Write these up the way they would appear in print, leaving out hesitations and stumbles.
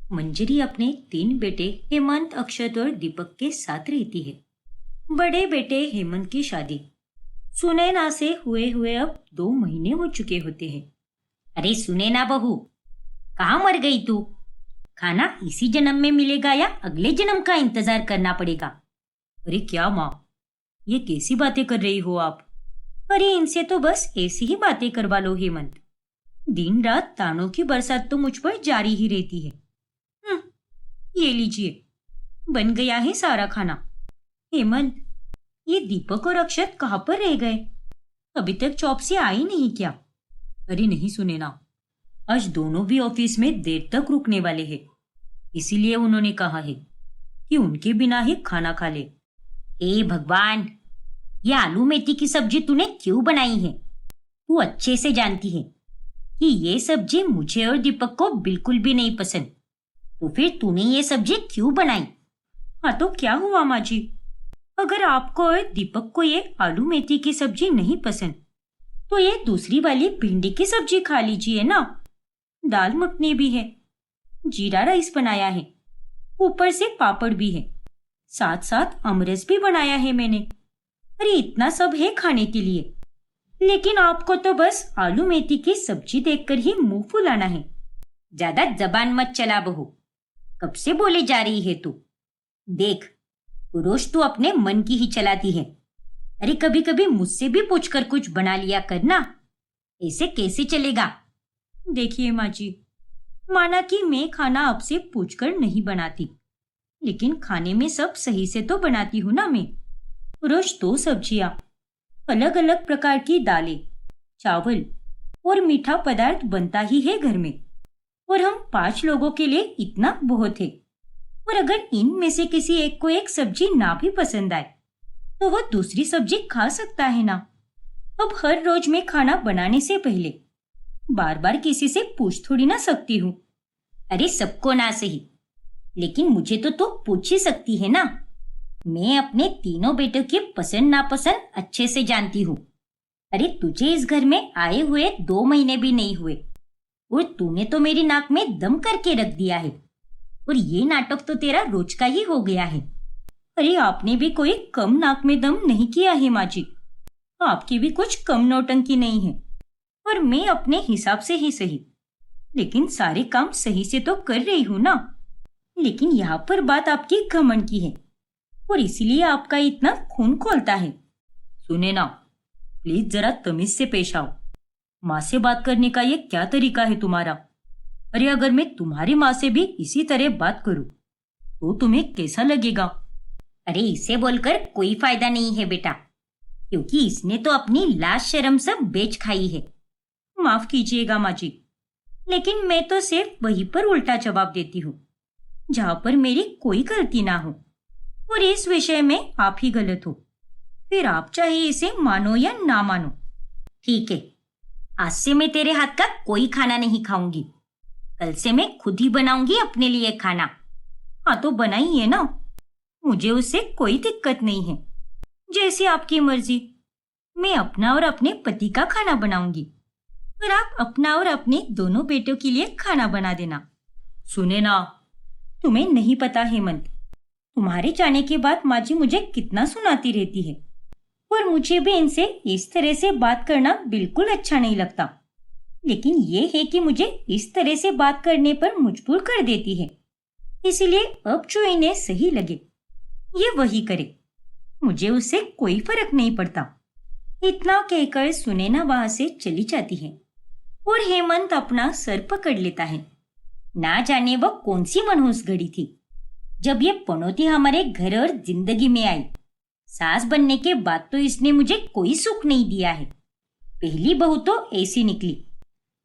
मंजरी अपने 3 बेटे हेमंत, अक्षत और दीपक के साथ रहती है। बड़े बेटे हेमंत की शादी सुनैना से हुए हुए अब 2 महीने हो चुके होते हैं। अरे सुनैना बहू, कहाँ मर गई तू? खाना इसी जन्म में मिलेगा या अगले जन्म का इंतजार करना पड़ेगा? अरे क्या माँ, ये कैसी बातें कर रही हो आप? अरे इनसे तो बस ऐसी ही बातें करवा लो हेमंत। दिन रात तानों की बरसात तो मुझ पर जारी ही रहती है। ये लीजिए, बन गया है सारा खाना। हेमंत, ये दीपक और अक्षत कहाँ पर रह गए? अभी तक जॉब से आई नहीं क्या? अरे नहीं सुनैना, आज दोनों भी ऑफिस में देर तक रुकने वाले हैं, इसीलिए उन्होंने कहा है कि उनके बिना ही खाना खा ले। ए भगवान, ये आलू मेथी की सब्जी तूने क्यों बनाई है? तू अच्छे से जानती है कि ये सब्जी मुझे और दीपक को बिल्कुल भी नहीं पसंद, तो फिर तूने ये सब्जी क्यों बनाई? हाँ तो क्या हुआ माँ जी, अगर आपको और दीपक को ये आलू मेथी की सब्जी नहीं पसंद तो ये दूसरी वाली भिंडी की सब्जी खा लीजिए ना। दाल मखनी भी है, जीरा राइस बनाया है, ऊपर से पापड़ भी है, साथ साथ अमरस भी बनाया है मैंने। अरे इतना सब है खाने के लिए, लेकिन आपको तो बस आलू मेथी की सब्जी देखकर ही मुंह फुलाना है। ज्यादा जबान मत चला बहू, कब से बोले जा रही है तू? देख, रोज तू अपने मन की ही चलाती है। अरे कभी कभी मुझसे भी पूछकर कुछ बना लिया करना, ऐसे कैसे चलेगा? देखिए माँ जी, माना कि मैं खाना आपसे पूछकर नहीं बनाती, लेकिन खाने में सब सही से तो बनाती हूँ ना मैं। रोज 2 सब्जियाँ, अलग अलग प्रकार की दालें, चावल और मीठा पदार्थ बनता ही है घर में, और हम 5 लोगों के लिए इतना बहुत है। और अगर इनमें से किसी एक को एक सब्जी ना भी पसंद आए तो वो दूसरी सब्जी खा सकता है ना। अब हर रोज मैं खाना बनाने से पहले बार बार किसी से पूछ थोड़ी ना सकती हूँ। अरे सबको ना सही, लेकिन मुझे तो तू पूछ ही सकती है ना। मैं अपने तीनों बेटों की पसंद नापसंद अच्छे से जानती हूँ। अरे तुझे इस घर में आए हुए 2 महीने भी नहीं हुए और तूने तो मेरी नाक में दम करके रख दिया है, और ये नाटक तो तेरा रोज का ही हो गया है। अरे आपने भी कोई कम नाक में दम नहीं किया है माँ जी, आपकी भी कुछ कम नौटंकी नहीं है। और मैं अपने हिसाब से ही सही, लेकिन सारे काम सही से तो कर रही हूँ ना। लेकिन यहाँ पर बात आपकी घमंड की है, और इसीलिए आपका इतना खून खौलता है। सुने ना, प्लीज जरा तमीज से पेश आओ। माँ से बात करने का ये क्या तरीका है तुम्हारा? अरे अगर मैं तुम्हारी माँ से भी इसी तरह बात करूं तो तुम्हें कैसा लगेगा? अरे इसे बोलकर कोई फायदा नहीं है बेटा, क्योंकि इसने तो अपनी लाज शर्म सब बेच खाई है। माफ कीजिएगा माँ जी, लेकिन मैं तो सिर्फ वहीं पर उल्टा जवाब देती हूँ जहां पर मेरी कोई गलती ना हो, और इस विषय में आप ही गलत हो। फिर आप चाहे इसे मानो या ना मानो। ठीक है, आज से मैं तेरे हाथ का कोई खाना नहीं खाऊंगी। कल से मैं खुद ही बनाऊंगी अपने लिए खाना। हाँ तो बनाइए ना, मुझे उससे कोई दिक्कत नहीं है। जैसी आपकी मर्जी, मैं अपना और अपने पति का खाना बनाऊंगी, और आप अपना और अपने दोनों बेटों के लिए खाना बना देना। सुने ना, तुम्हें नहीं पता हेमंत, तुम्हारे जाने के बाद माँ जी मुझे कितना सुनाती रहती है, और मुझे भी इनसे इस तरह से बात करना बिल्कुल अच्छा नहीं लगता। लेकिन ये है कि मुझे इस तरह से बात करने पर मजबूर कर देती है, इसीलिए अब जो इन्हें सही लगे ये वही करे, मुझे उससे कोई फर्क नहीं पड़ता। इतना कहकर सुनैना वहां से चली जाती है, और हेमंत अपना सर पकड़ लेता है। ना जाने वह कौन सी मनहूस घड़ी थी जब ये पनौती हमारे घर और जिंदगी में आई। सास बनने के बाद तो इसने मुझे कोई सुख नहीं दिया है। पहली बहू तो ऐसी निकली,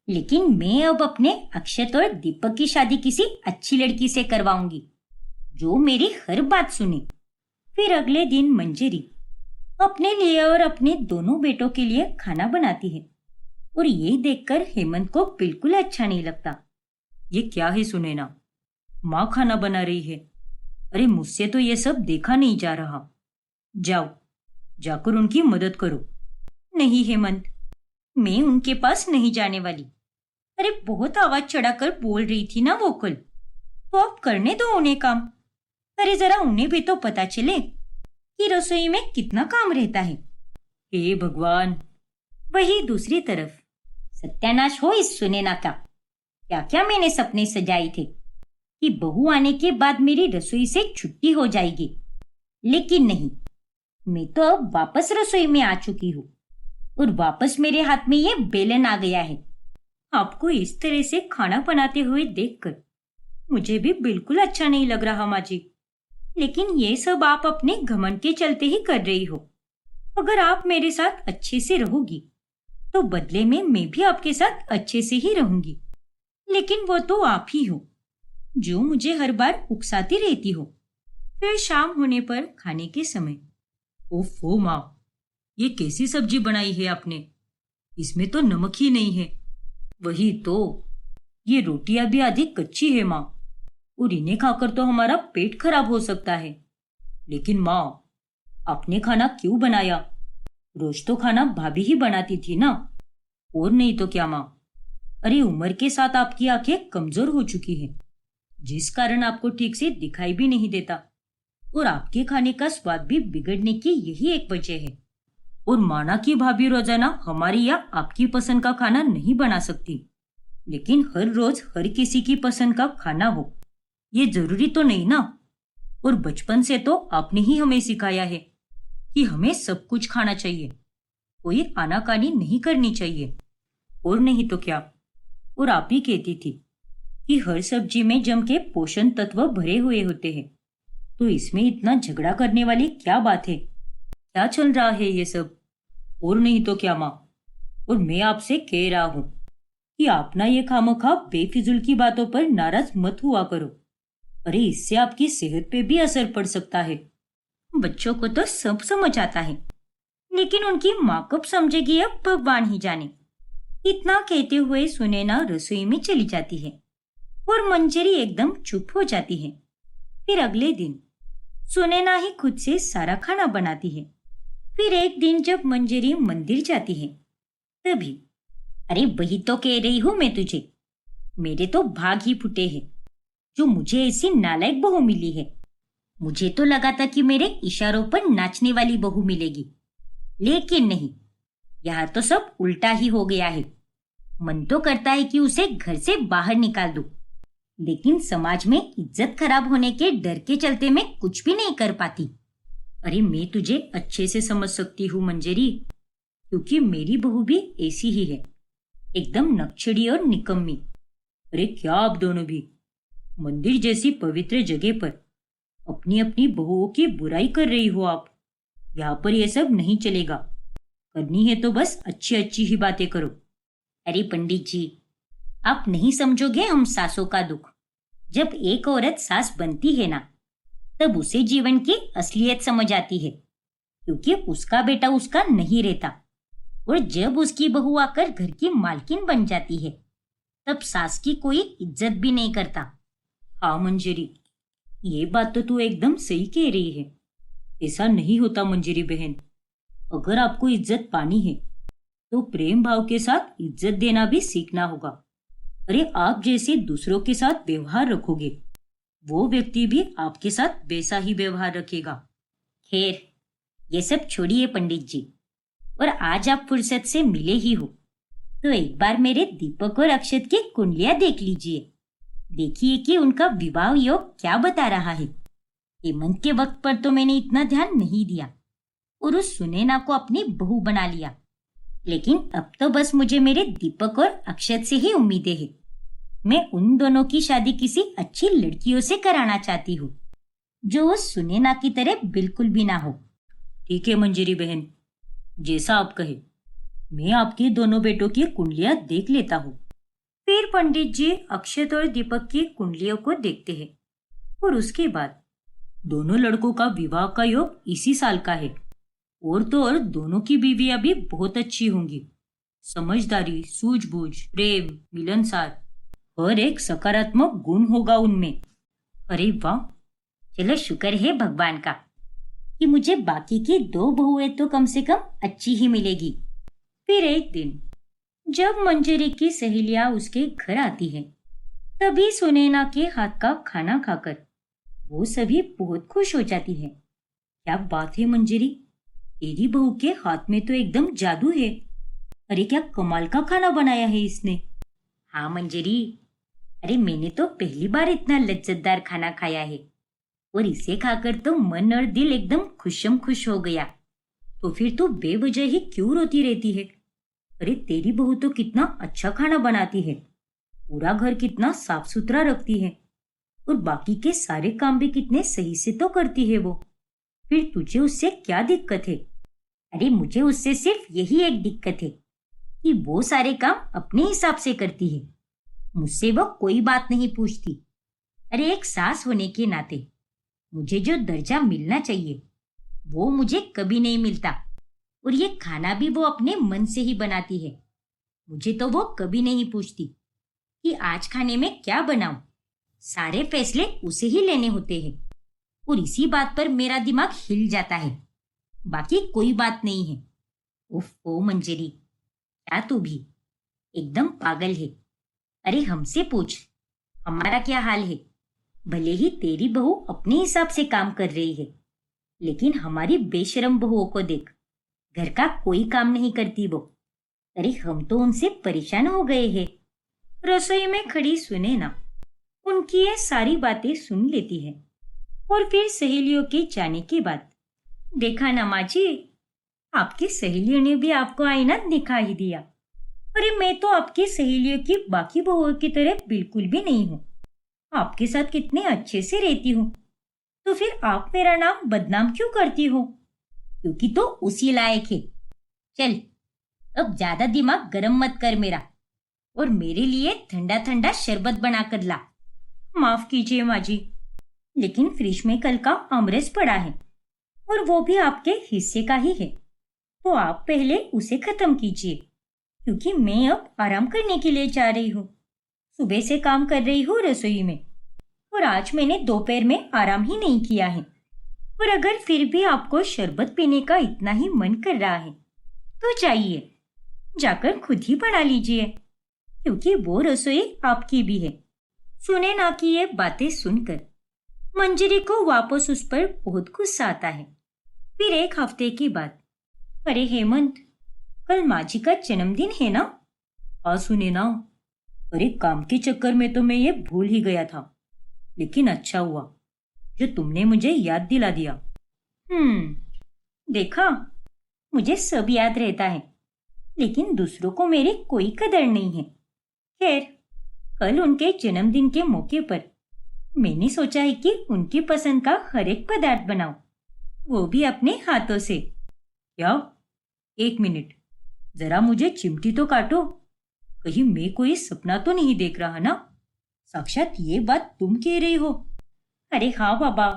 लेकिन मैं अब अपने अक्षत और दीपक की शादी किसी अच्छी लड़की से करवाऊंगी जो मेरी हर बात सुने। फिर अगले दिन मंजरी अपने लिए और अपने दोनों बेटों के लिए खाना बनाती है, और ये देखकर हेमंत को बिल्कुल अच्छा नहीं लगता। ये क्या है सुनैना, माँ खाना बना रही है? अरे मुझसे तो ये सब देखा नहीं जा रहा। जाओ, जाकर उनकी मदद करो। नहीं हेमंत, मैं उनके पास नहीं जाने वाली। अरे बहुत आवाज चढ़ाकर बोल रही थी ना वो कल। तो अब करने दो उन्हें काम। अरे जरा उन्हें भी तो पता चले कि रसोई में कितना काम रहता है। हे भगवान। वही दूसरी तरफ, सत्यानाश हो इस सुनैना का। क्या क्या मैंने सपने सजाए थे कि बहू आने के बाद मेरी रसोई से छुट्टी हो जाएगी, लेकिन नहीं, मैं तो अब वापस रसोई में आ चुकी हूँ और वापस मेरे हाथ में ये बेलन आ गया है। आपको इस तरह से खाना बनाते हुए देखकर मुझे भी बिल्कुल अच्छा नहीं लग रहा माँ जी, लेकिन ये सब आप अपने घमंड के चलते ही कर रही हो। अगर आप मेरे साथ अच्छे से रहोगी तो बदले में मैं भी आपके साथ अच्छे से ही रहूंगी, लेकिन वो तो आप ही हो जो मुझे हर बार उकसाती रहती हो। फिर शाम होने पर खाने के समय, ओफो माँ, ये कैसी सब्जी बनाई है आपने? इसमें तो नमक ही नहीं है। वही तो, ये रोटियां भी आधी कच्ची है माँ, और इन्हें खाकर तो हमारा पेट खराब हो सकता है। लेकिन माँ, आपने खाना क्यों बनाया? रोज तो खाना भाभी ही बनाती थी ना। और नहीं तो क्या माँ। अरे उम्र के साथ आपकी आंखें कमजोर हो चुकी हैं, जिस कारण आपको ठीक से दिखाई भी नहीं देता, और आपके खाने का स्वाद भी बिगड़ने की यही एक वजह है। और माना कि भाभी रोजाना हमारी या आपकी पसंद का खाना नहीं बना सकती, लेकिन हर रोज हर किसी की पसंद का खाना हो ये जरूरी तो नहीं ना। और बचपन से तो आपने ही हमें सिखाया है कि हमें सब कुछ खाना चाहिए, कोई आनाकानी नहीं करनी चाहिए। और नहीं तो क्या। और आप ही कहती थी कि हर सब्जी में जम के पोषण तत्व भरे हुए होते हैं, तो इसमें इतना झगड़ा करने वाली क्या बात है? क्या चल रहा है ये सब? और नहीं तो क्या माँ। और मैं आपसे कह रहा हूँ कि आप ना ये खामोखा बेफिजुल की बातों पर नाराज मत हुआ करो। अरे इससे आपकी सेहत पे भी असर पड़ सकता है। बच्चों को तो सब समझ आता है, लेकिन उनकी माँ कब समझेगी अब भगवान ही जाने। इतना कहते हुए सुनैना रसोई में चली जाती है और मंजरी एकदम चुप हो जाती है। फिर अगले दिन सुनैना ही खुद से सारा खाना बनाती है। फिर एक दिन जब मंजरी मंदिर जाती है तभी, अरे वही तो कह रही हूं मैं तुझे, मेरे तो भाग ही फूटे हैं जो मुझे ऐसी नालायक बहू मिली है। मुझे तो लगा था कि मेरे इशारों पर नाचने वाली बहू मिलेगी, लेकिन नहीं, यहाँ तो सब उल्टा ही हो गया है। मन तो करता है कि उसे घर से बाहर निकाल दूं, लेकिन समाज में इज्जत खराब होने के डर के चलते मैं कुछ भी नहीं कर पाती। अरे मैं तुझे अच्छे से समझ सकती हूँ मंजरी, क्योंकि मेरी बहू भी ऐसी ही है, एकदम नक्छड़ी और निकम्मी। अरे क्या आप दोनों भी मंदिर जैसी पवित्र जगह पर अपनी अपनी बहुओं की बुराई कर रही हो। आप यहाँ पर यह सब नहीं चलेगा। करनी है तो बस अच्छी अच्छी ही बातें करो। अरे पंडित जी, आप नहीं समझोगे हम सासों का दुख। जब एक औरत सास बनती है ना, तब उसे जीवन की असलियत समझ आती है, क्योंकि उसका बेटा उसका नहीं रहता। और जब उसकी बहू आकर घर की मालकिन बन जाती है, तब सास की कोई इज्जत भी नहीं करता। हाँ मंजरी, ये बात तो तू एकदम सही कह रही है। ऐसा नहीं होता मंजरी बहन। अगर आपको इज्जत पानी है तो प्रेम भाव के साथ इज्जत देना भी सीखना होगा। अरे आप जैसे दूसरों के साथ व्यवहार रखोगे, वो व्यक्ति भी आपके साथ वैसा ही व्यवहार रखेगा। खैर, ये सब छोड़िए पंडित जी, और आज आप फुर्सत से मिले ही हो तो एक बार मेरे दीपक और अक्षत की कुंडलियां देख लीजिए। देखिए कि उनका विवाह योग क्या बता रहा है। हेमंत के वक्त पर तो मैंने इतना ध्यान नहीं दिया और उस सुनैना को अपनी बहू बना लिया, लेकिन अब तो बस मुझे मेरे दीपक और अक्षत से ही उम्मीदें हैं। मैं उन दोनों की शादी किसी अच्छी लड़कियों से कराना चाहती हूँ, जो उस सुनैना की तरह बिल्कुल भी ना हो। ठीक है मंजरी बहन, जैसा आप कहे। मैं आपके दोनों बेटों की कुंडलियां देख लेता हूँ। फिर पंडित जी अक्षत और दीपक की कुंडलियों को देखते हैं और उसके बाद दोनों लड़कों का विवाह का योग इसी साल का है। और तो और दोनों की बीवियां भी बहुत अच्छी होंगी। समझदारी, सूझबूझ, प्रेम, मिलनसार, और एक सकारात्मक गुण होगा उनमें। अरे वाह, चलो शुक्र है भगवान का कि मुझे बाकी की 2 बहुएं तो कम से कम अच्छी ही मिलेगी। फिर एक दिन जब मंजरी की सहेलियां उसके घर आती हैं, तभी सुनैना के हाथ का खाना खाकर वो सभी बहुत खुश हो जाती है। क्या बात है मंजरी, तेरी बहू के हाथ में तो एकदम जादू है। अरे क्या कमाल का खाना बनाया है इसने। हाँ मंजरी, अरे मैंने तो पहली बार इतना लज्जतदार खाना खाया है और इसे खाकर तो मन और दिल एकदम खुशम खुश हो गया। तो फिर तू बेवजह ही क्यों रोती रहती है? अरे तेरी बहू तो कितना अच्छा खाना बनाती है, पूरा घर कितना साफ सुथरा रखती है और बाकी के सारे काम भी कितने सही से तो करती है वो। फिर तुझे उससे क्या दिक्कत है? अरे मुझे उससे सिर्फ यही एक दिक्कत है कि वो सारे काम अपने हिसाब से करती है, मुझसे वो कोई बात नहीं पूछती। अरे एक सास होने के नाते मुझे जो दर्जा मिलना चाहिए वो मुझे कभी नहीं मिलता। और ये खाना भी वो अपने मन से ही बनाती है, मुझे तो वो कभी नहीं पूछती कि आज खाने में क्या बनाऊं। सारे फैसले उसे ही लेने होते हैं और इसी बात पर मेरा दिमाग हिल जाता है, बाकी कोई बात नहीं है। उफ ओ मंजरी, क्या तू भी एकदम पागल है। अरे हमसे पूछ, हमारा क्या हाल है। भले ही तेरी बहू अपने हिसाब से काम कर रही है, लेकिन हमारी बेशरम बहुओं को देख, घर का कोई काम नहीं करती वो। अरे हम तो उनसे परेशान हो गए हैं। रसोई में खड़ी सुनैना उनकी ये सारी बातें सुन लेती है और फिर सहेलियों के जाने के बाद, देखा ना माँ जी, आपकी सहेलियों ने भी आपको आईना दिखा ही दिया। अरे मैं तो आपकी सहेलियों की बाकी बहुओं की तरह बिल्कुल भी नहीं हूँ, आपके साथ कितने अच्छे से रहती हूँ। तो फिर आप मेरा नाम बदनाम क्यों करती हो? क्योंकि तो उसी लायक है। चल अब ज्यादा दिमाग गरम मत कर मेरा, और मेरे लिए ठंडा ठंडा शरबत बना कर ला। माफ कीजिए माँ जी, लेकिन फ्रिज में कल का आमरस पड़ा है और वो भी आपके हिस्से का ही है, तो आप पहले उसे खत्म कीजिए, क्योंकि मैं अब आराम करने के लिए जा रही हूँ। सुबह से काम कर रही हूँ रसोई में और आज मैंने दोपहर में आराम ही नहीं किया है। और अगर फिर भी आपको शरबत पीने का इतना ही मन कर रहा है तो जाइए, जाकर खुद ही बना लीजिए, क्योंकि वो रसोई आपकी भी है। सुनैना की ये बातें सुनकर मंजरी को वापस उस पर बहुत गुस्सा आता है। फिर एक हफ्ते के बाद, अरे हेमंत, कल माँ जी का जन्मदिन है ना? हाँ सुनैना, अरे काम के चक्कर में तो मैं ये भूल ही गया था, लेकिन अच्छा हुआ जो तुमने मुझे याद दिला दिया। देखा, मुझे सब याद रहता है, लेकिन दूसरों को मेरी कोई कदर नहीं है। खैर, कल उनके जन्मदिन के मौके पर मैंने सोचा है कि उनकी पसंद का हर एक पदार्थ बनाऊं, वो भी अपने हाथों से। क्या? एक मिनट, जरा मुझे चिमटी तो काटो, कहीं मैं कोई सपना तो नहीं देख रहा ना? साक्षात ये बात तुम कह रही हो? अरे हाँ बाबा,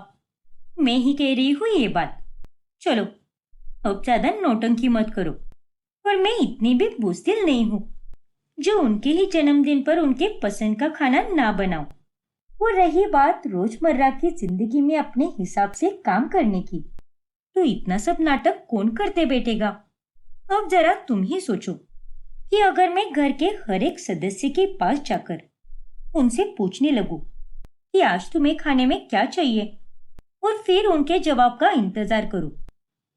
मैं ही कह रही हूँ ये बात। चलो अब ज्यादा नौटंकी मत करो, और मैं इतनी भी बुज़दिल नहीं हूँ जो उनके ही जन्मदिन पर उनके पसंद का खाना ना बनाऊं। और रही बात रोजमर्रा की जिंदगी में अपने हिसाब से काम करने की, तो इतना सब नाटक कौन करते बैठेगा? अब जरा तुम ही सोचो कि अगर मैं घर के हर एक सदस्य के पास जाकर उनसे पूछने लगूं कि आज तुम्हें खाने में क्या चाहिए, और फिर उनके जवाब का इंतजार करूं,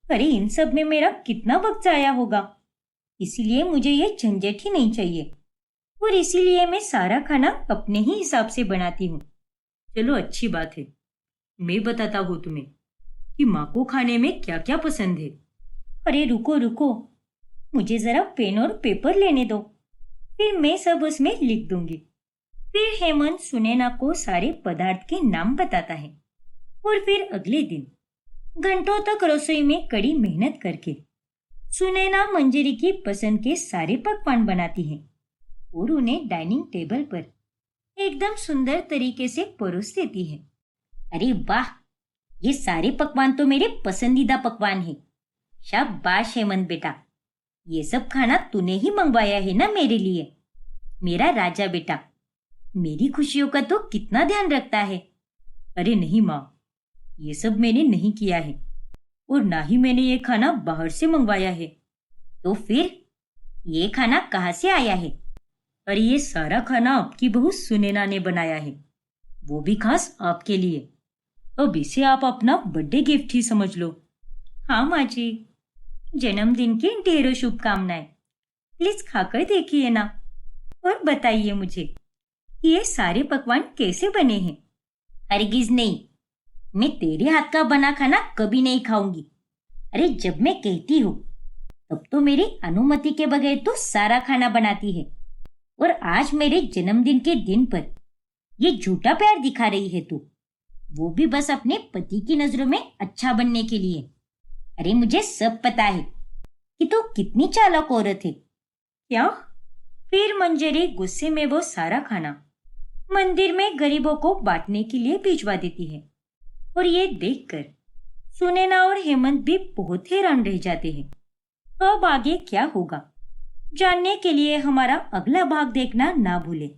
अरे इन सब में मेरा कितना वक्त जाया होगा। इसीलिए मुझे ये झंझट ही नहीं चाहिए, और इसीलिए मैं सारा खाना अपने ही हिसाब से बनाती हूँ। चलो अच्छी बात है, मैं बताता हूँ तुम्हें कि माँ को खाने में क्या क्या पसंद है। अरे रुको रुको, मुझे जरा पेन और पेपर लेने दो, फिर मैं सब उसमें लिख दूंगी। फिर हेमंत सुनैना को सारे पदार्थ के नाम बताता है, और फिर अगले दिन घंटों तक रसोई में कड़ी मेहनत करके सुनैना मंजरी की पसंद के सारे पकवान बनाती है और उन्हें डाइनिंग टेबल पर एकदम सुंदर तरीके से परोस देती है। अरे वाह, ये सारे पकवान तो मेरे पसंदीदा पकवान हैं। शाबाश हेमंत बेटा, ये सब खाना तूने ही मंगवाया है ना मेरे लिए। मेरा राजा बेटा, मेरी खुशियों का तो कितना ध्यान रखता है। अरे नहीं माँ, ये सब मैंने नहीं किया है, और ना ही मैंने ये खाना बाहर से मंगवाया है। तो फिर ये खाना कहाँ से आया है? और ये सारा खाना आपकी बहू सुनैना ने बनाया है, वो भी खास आपके लिए। अब इसे आप अपना बर्थडे गिफ्ट ही समझ लो। हाँ माँ जी, जन्मदिन की ढेरों शुभकामनाएं। प्लीज खाकर देखिए ना और बताइए मुझे कि ये सारे पकवान कैसे बने हैं। हरगिज नहीं, मैं तेरे हाथ का बना खाना कभी नहीं खाऊंगी। अरे जब मैं कहती हूँ तब तो मेरी अनुमति के बगैर तो सारा खाना बनाती है, और आज मेरे जन्मदिन के दिन पर ये झूठा प्यार दिखा रही है तू, वो भी बस अपने पति की नजरों में अच्छा बनने के लिए। अरे मुझे सब पता है कि तू कितनी चालाक औरत है। क्या? फिर मंजरी गुस्से में वो सारा खाना मंदिर में गरीबों को बांटने के लिए भिजवा देती है, और ये देखकर सुनैना और हेमंत भी बहुत हैरान रह जाते हैं। अब आगे क्या होगा जानने के लिए हमारा अगला भाग देखना ना भूलें।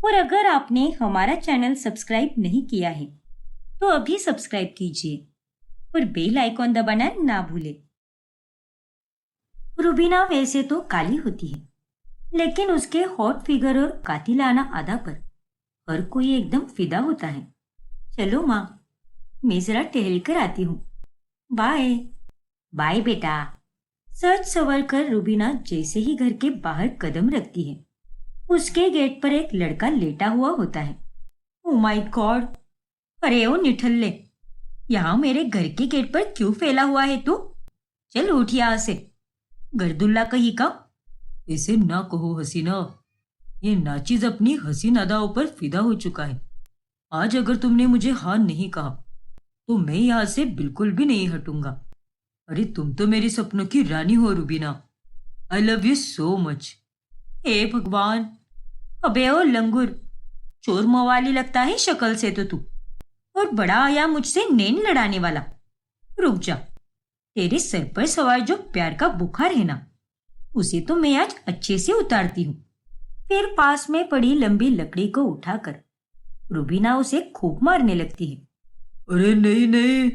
और अगर आपने हमारा चैनल सब्सक्राइब नहीं किया है तो अभी सब्सक्राइब कीजिए और बेल आइकॉन दबाना ना भूलें। रुबीना वैसे तो काली होती है, लेकिन उसके हॉट फिगर और कातिलाना अदा पर हर कोई एकदम फिदा होता है। चलो माँ, मैं जरा टहल कर आती हूँ। बाय। बाय बेटा। सच सवर कर रुबीना जैसे ही घर के बाहर कदम रखती है, उसके गेट पर एक लड़का लेटा हुआ होता है। Oh my God! अरे ओ निठल्ले, यहाँ मेरे घर के गेट पर क्यों फैला हुआ है तू? चल उठ यहाँ से, गर्दुल्ला कहीं का। ऐसे ना कहो हसीना, ये नाचीज अपनी हसीन अदाओं पर फिदा हो चुका है। आज अगर तुमने मुझे हाँ नहीं कहा तो मैं यहाँ से बिल्कुल भी नहीं हटूंगा। अरे तुम तो मेरे सपनों की रानी हो Rubina. I love you so much. हे भगवान! अबे ओ लंगूर, चोर मवाली लगता है शक्ल से तो तू, और बड़ा आया मुझसे नैन लड़ाने वाला। रुक जा, तेरे सर पर सवार जो प्यार का बुखार है ना, उसे तो मैं आज अच्छे से उतारती हूँ। फिर पास में पड़ी लंबी लकड़ी को उठाकर रुबीना उसे खूब मारने लगती है। अरे नहीं नहीं,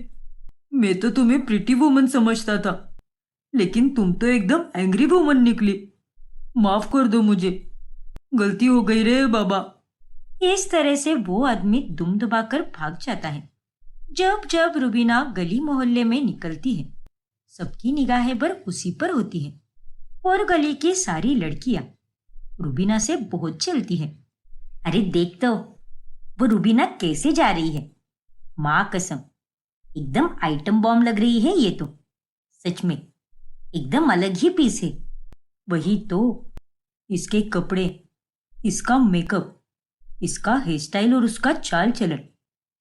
मैं तो तुम्हें प्रिटी वुमन समझता था, लेकिन तुम तो एकदम एंग्री वुमन निकली। माफ कर दो मुझे, गलती हो गई रे बाबा। इस तरह से वो आदमी दुम दबाकर भाग जाता है। जब जब रुबीना गली मोहल्ले में निकलती है, सबकी निगाहें पर उसी पर होती है, और गली की सारी लड़कियां रुबीना से बहुत चलती है। अरे देख तो, वो रुबीना कैसे जा रही है। माँ कसम, एकदम आइटम बॉम्ब लग रही है ये तो। सच में एकदम अलग ही पीस है। वही तो, इसके कपड़े, इसका मेकअप, इसका हेयर स्टाइल और उसका चाल चलन,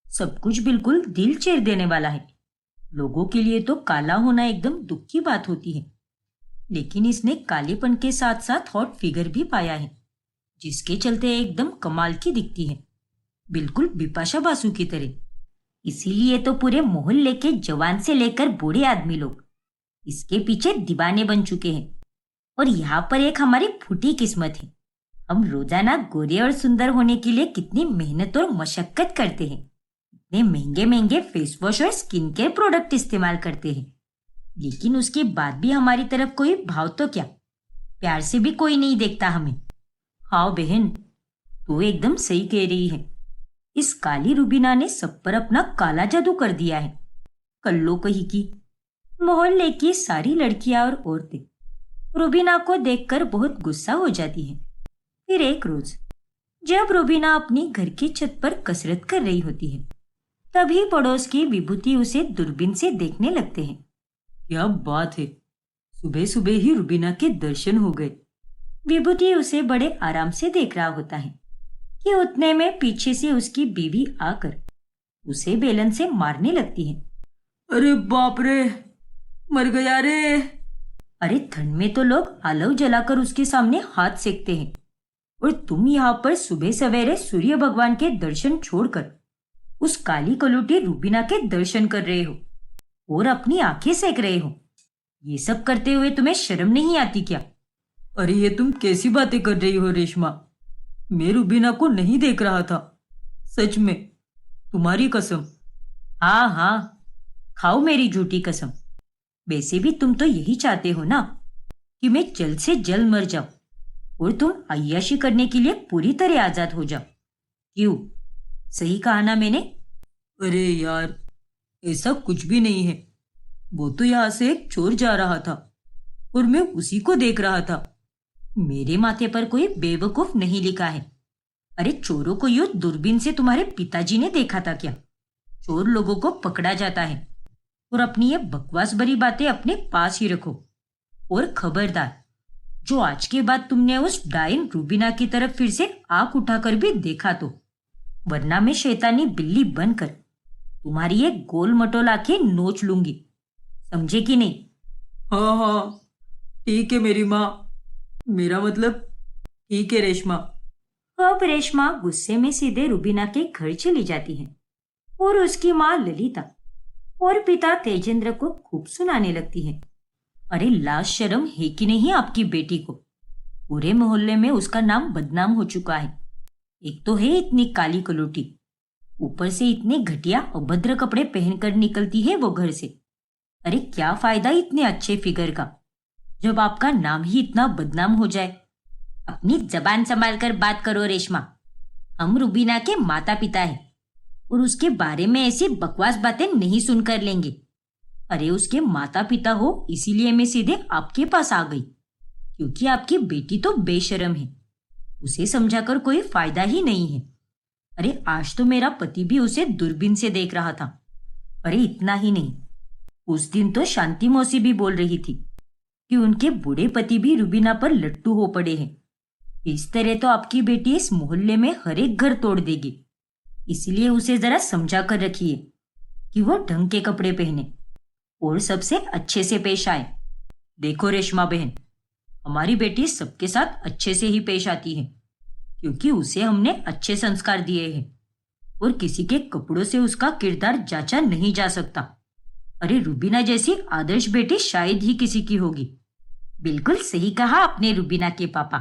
सब कुछ बिल्कुल दिल चीर देने वाला है। लोगों के लिए तो काला होना एकदम दुख की बात होती है, लेकिन इसने कालेपन के साथ साथ हॉट फिगर भी पाया है, जिसके चलते एकदम कमाल की दिखती है, बिल्कुल बिपाशा बासु की तरह। इसीलिए तो पूरे मोहल्ले के जवान से लेकर बूढ़े आदमी लोग इसके पीछे दीवाने बन चुके हैं। और यहाँ पर एक हमारी फूटी किस्मत है, हम रोजाना गोरे और सुंदर होने के लिए कितनी मेहनत और मशक्कत करते हैं, इतने महंगे महंगे फेस वॉश और स्किन केयर प्रोडक्ट इस्तेमाल करते हैं, लेकिन उसके बाद भी हमारी तरफ कोई भाव तो क्या, प्यार से भी कोई नहीं देखता हमें। हाँ बहन, तू एकदम सही कह रही है। इस काली रुबीना ने सब पर अपना काला जादू कर दिया है। कल्लो कही की मोहल्ले की सारी लड़कियां और औरतें रुबीना को देखकर बहुत गुस्सा हो जाती हैं। फिर एक रोज जब रुबीना अपनी घर की छत पर कसरत कर रही होती है, तभी पड़ोस की विभूति उसे दूरबीन से देखने लगते हैं। क्या बात है, सुबह सुबह ही रुबीना के दर्शन हो गए। विभूति उसे बड़े आराम से देख रहा होता है कि उतने में पीछे से उसकी बीवी आकर उसे बेलन से मारने लगती है। अरे बाप रे, मर गया रे। अरे ठंड में तो लोग आलव जलाकर उसके सामने हाथ सेकते हैं, और तुम यहाँ पर सुबह सवेरे सूर्य भगवान के दर्शन छोड़कर उस काली कलूटी रुबीना के दर्शन कर रहे हो और अपनी आंखें सेक रहे हो। ये सब करते हुए तुम्हें शर्म नहीं आती क्या? अरे ये तुम कैसी बातें कर रही हो रेशमा, मैं रुबीना को नहीं देख रहा था, सच में, तुम्हारी कसम। हाँ हाँ, खाओ मेरी झूठी कसम। वैसे भी तुम तो यही चाहते हो ना कि मैं जल्द से जल्द मर जाऊं, और तुम अय्याशी करने के लिए पूरी तरह आजाद हो जाओ। क्यों? सही कहा ना मैंने? अरे यार, ऐसा कुछ भी नहीं है। वो तो यहाँ से एक चोर जा रहा था और मैं उसी को देख रहा था। मेरे माथे पर कोई बेवकूफ नहीं लिखा है। अरे चोरों को यूं दूरबीन से तुम्हारे पिताजी ने देखा था क्या? चोर लोगों को पकड़ा जाता है। और अपनी ये बकवास भरी बातें अपने पास ही रखो। और खबरदार, जो आज के बाद तुमने उस डायन रूबीना की तरफ फिर से आंख उठाकर भी देखा तो, वरना मैं शैतानी बिल्ली बनकर तुम्हारी ये गोल मटोल आंखें नोच लूंगी। समझे कि नहीं? हाँ हाँ, ठीक है मेरी माँ। मेरा मतलब ठीक है रेशमा। अब रेशमा गुस्से में सीधे रूबीना के घर चली जाती है और उसकी माँ ललिता और पिता तेजेंद्र को खूब सुनाने लगती है। अरे लाज शर्म है कि नहीं आपकी बेटी को? पूरे मोहल्ले में उसका नाम बदनाम हो चुका है। एक तो है इतनी काली कलोटी, ऊपर से इतने घटिया अभद्र कपड़े पहनकर निकलती है वो घर से। अरे क्या फायदा इतने अच्छे फिगर का जब आपका नाम ही इतना बदनाम हो जाए। अपनी जबान संभाल कर बात करो रेशमा। हम रूबीना के माता पिता हैं और उसके बारे में ऐसी बकवास बातें नहीं सुनकर लेंगे। अरे उसके माता पिता हो इसीलिए मैं सीधे आपके पास आ गई, क्योंकि आपकी बेटी तो बेशर्म है। उसे समझाकर कोई फायदा ही नहीं है। अरे आज तो मेरा पति भी उसे दूरबीन से देख रहा था। अरे इतना ही नहीं, उस दिन तो शांति मौसी भी बोल रही थी कि उनके बूढ़े पति भी रूबीना पर लट्टू हो पड़े हैं। इस तरह तो आपकी बेटी इस मोहल्ले में हर एक घर तोड़ देगी। इसलिए उसे जरा समझा कर रखिए कि वो ढंग के कपड़े पहने और सबसे अच्छे से पेश आए। देखो रेशमा बहन, हमारी बेटी सबके साथ अच्छे से ही पेश आती है, क्योंकि उसे हमने अच्छे संस्कार दिए हैं और किसी के कपड़ों से उसका किरदार जांचा नहीं जा सकता। अरे रूबीना जैसी आदर्श बेटी शायद ही किसी की होगी। बिल्कुल सही कहा आपने रूबीना के पापा।